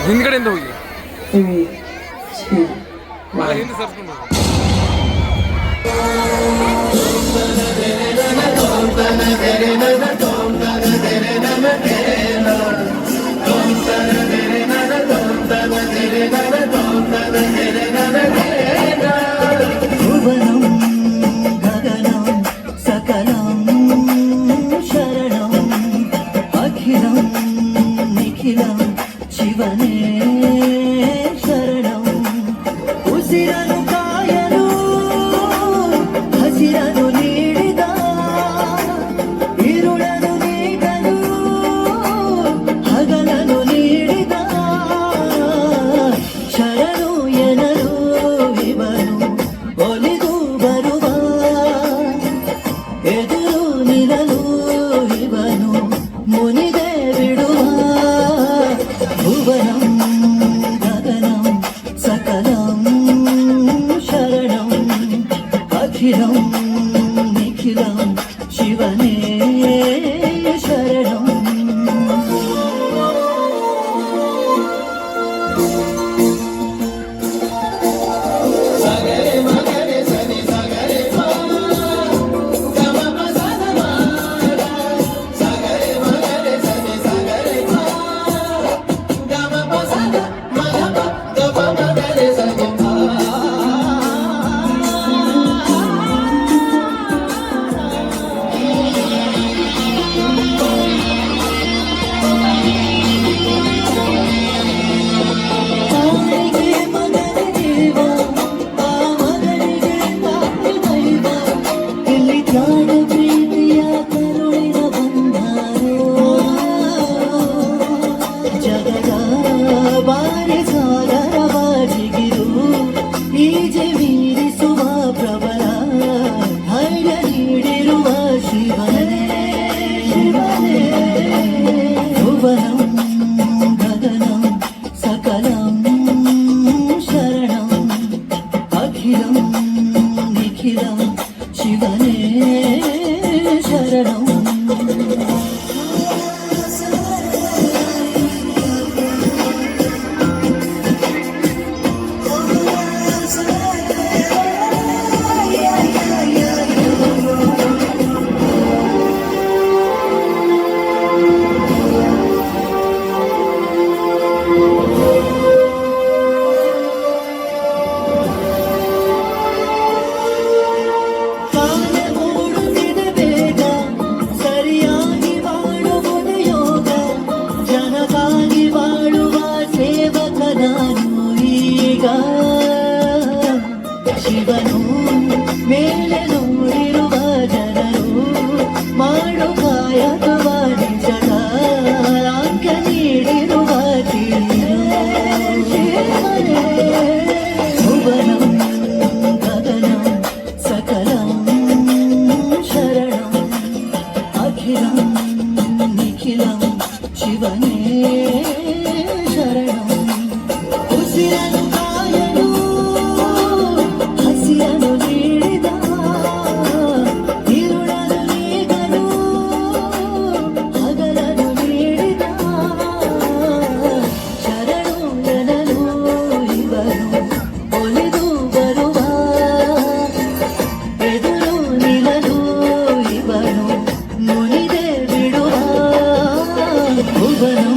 ಹಿಂದ್ಗಡೆಯಿಂದ ಹೋಗಿ 3, 2, ಹಿಂದೆ ಸರ್ಸ್ಕೊಂಡು ಶಿವನೇ ಶರಣಂ ಉಸಿರನು ಕಾಯಲು ಹಸಿರನು ನೀಡಿದ ಇರುಳನು ನೀಗಲು ಹಗಲನು ನೀಡಿದ ಶರಣು ಎನಲು ಇವನು ಒಲಿದು ಬರುವ ಎದುರು ನಿಲ್ಲಲು ಇವನು ಮುನಿದೆ ಬಿಡುವ ಭುವನಂ ಗಗನಂ ಸಕಲಂ ಶರಣಂ ಅಖಿಲಂ ನಿಖಿಲಂ ಶಿವನೇ ಶರಣಂ ಶಿವನೇ ಶರಣಂ ಶಿವನು ಮೇಲೆ ನೋಡಿರುವ ಜನರು ಮಾಡು ಕಾಯಕವ ನಿಜದ ಅಂಕ ನೀಡಿರುವ ಭುವನಂ ಗಗನಂ ಸಕಲಂ ಶರಣಂ ಅಖಿಲಂ ನಿಖಿಲಂ ಶಿವನೇ ಶರಣಂ ಉಸಿರನು ಕಾಯಲು ಹಸಿರನು ನೀಡಿದ ಇರುಳನು ನೀಗಲು ಹಗಲನು ನೀಡಿದ ಶರಣು ಎನಲು ಇವನು ಒಲಿದು ಬರುವ ಎದುರು ನಿಲ್ಲಲು ಇವನು ಮುನಿದೆ ಬಿಡುವ ಭುವನು